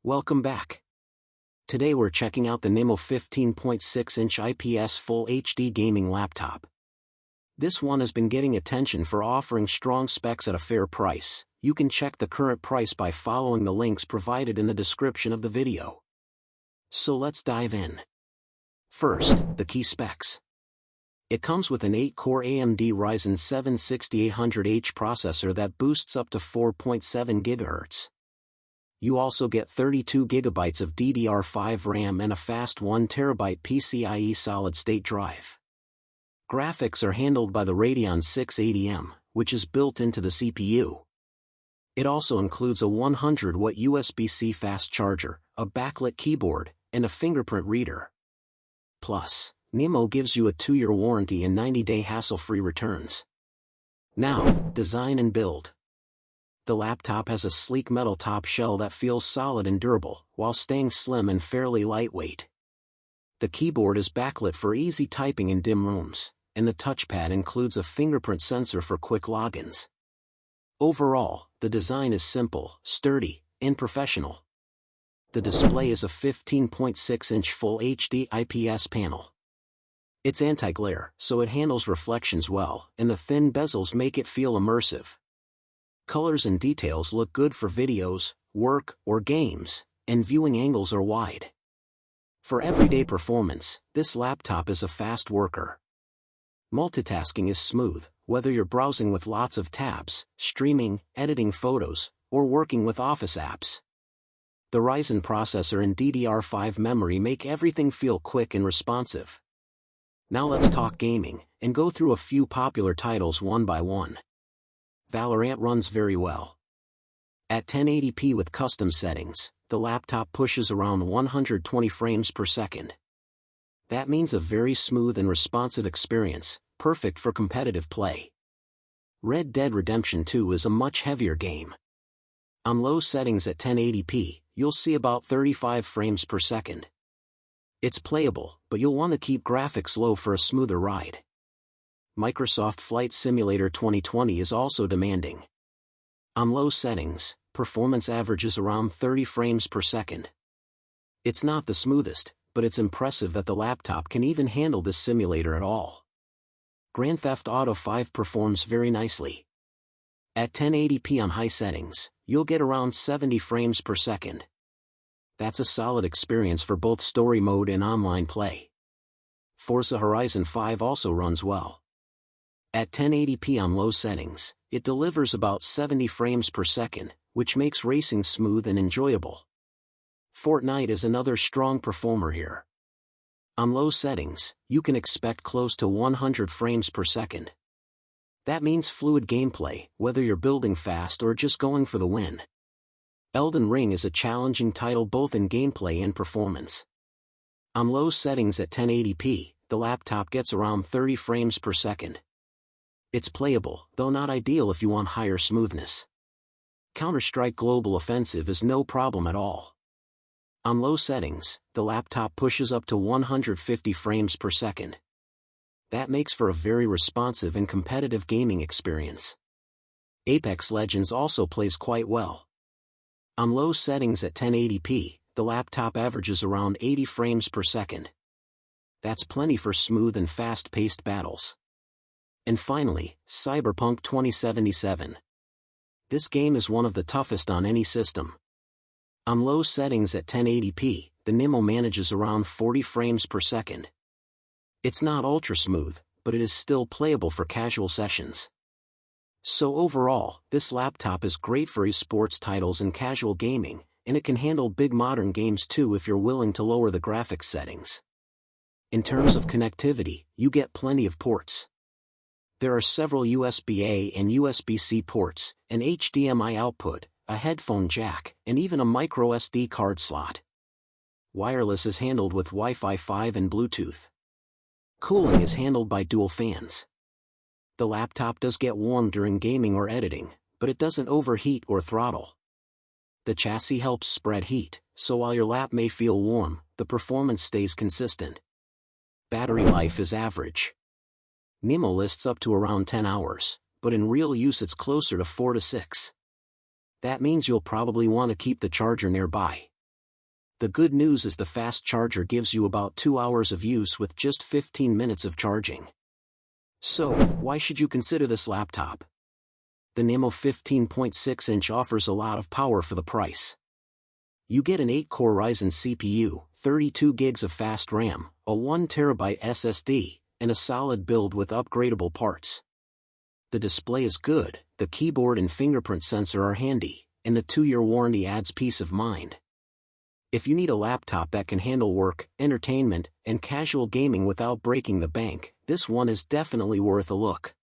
Welcome back. Today we're checking out the NIMO 15.6-inch IPS Full HD Gaming Laptop. This one has been getting attention for offering strong specs at a fair price. You can check the current price by following the links provided in the description of the video. So let's dive in. First, the key specs. It comes with an 8-core AMD Ryzen 7 6800H processor that boosts up to 4.7 GHz. You also get 32 GB of DDR5 RAM and a fast 1 TB PCIe solid-state drive. Graphics are handled by the Radeon 680M, which is built into the CPU. It also includes a 100-watt USB-C fast charger, a backlit keyboard, and a fingerprint reader. Plus, NIMO gives you a 2-year warranty and 90-day hassle-free returns. Now, design and build. The laptop has a sleek metal top shell that feels solid and durable, while staying slim and fairly lightweight. The keyboard is backlit for easy typing in dim rooms, and the touchpad includes a fingerprint sensor for quick logins. Overall, the design is simple, sturdy, and professional. The display is a 15.6-inch Full HD IPS panel. It's anti-glare, so it handles reflections well, and the thin bezels make it feel immersive. Colors and details look good for videos, work, or games, and viewing angles are wide. For everyday performance, this laptop is a fast worker. Multitasking is smooth, whether you're browsing with lots of tabs, streaming, editing photos, or working with office apps. The Ryzen processor and DDR5 memory make everything feel quick and responsive. Now let's talk gaming, and go through a few popular titles one by one. Valorant runs very well. At 1080p with custom settings, the laptop pushes around 120 frames per second. That means a very smooth and responsive experience, perfect for competitive play. Red Dead Redemption 2 is a much heavier game. On low settings at 1080p, you'll see about 35 frames per second. It's playable, but you'll want to keep graphics low for a smoother ride. Microsoft Flight Simulator 2020 is also demanding. On low settings, performance averages around 30 frames per second. It's not the smoothest, but it's impressive that the laptop can even handle this simulator at all. Grand Theft Auto 5 performs very nicely. At 1080p on high settings, you'll get around 70 frames per second. That's a solid experience for both story mode and online play. Forza Horizon 5 also runs well. At 1080p on low settings, it delivers about 70 frames per second, which makes racing smooth and enjoyable. Fortnite is another strong performer here. On low settings, you can expect close to 100 frames per second. That means fluid gameplay, whether you're building fast or just going for the win. Elden Ring is a challenging title both in gameplay and performance. On low settings at 1080p, the laptop gets around 30 frames per second. It's playable, though not ideal if you want higher smoothness. Counter-Strike Global Offensive is no problem at all. On low settings, the laptop pushes up to 150 frames per second. That makes for a very responsive and competitive gaming experience. Apex Legends also plays quite well. On low settings at 1080p, the laptop averages around 80 frames per second. That's plenty for smooth and fast-paced battles. And finally, Cyberpunk 2077. This game is one of the toughest on any system. On low settings at 1080p, the NIMO manages around 40 frames per second. It's not ultra smooth, but it is still playable for casual sessions. So overall, this laptop is great for esports titles and casual gaming, and it can handle big modern games too if you're willing to lower the graphics settings. In terms of connectivity, you get plenty of ports. There are several USB-A and USB-C ports, an HDMI output, a headphone jack, and even a micro SD card slot. Wireless is handled with Wi-Fi 5 and Bluetooth. Cooling is handled by dual fans. The laptop does get warm during gaming or editing, but it doesn't overheat or throttle. The chassis helps spread heat, so while your lap may feel warm, the performance stays consistent. Battery life is average. NIMO lists up to around 10 hours, but in real use it's closer to 4 to 6. That means you'll probably want to keep the charger nearby. The good news is the fast charger gives you about 2 hours of use with just 15 minutes of charging. So, why should you consider this laptop? The NIMO 15.6-inch offers a lot of power for the price. You get an 8-core Ryzen CPU, 32 gigs of fast RAM, a 1TB SSD, and a solid build with upgradable parts. The display is good, the keyboard and fingerprint sensor are handy, and the 2-year warranty adds peace of mind. If you need a laptop that can handle work, entertainment, and casual gaming without breaking the bank, this one is definitely worth a look.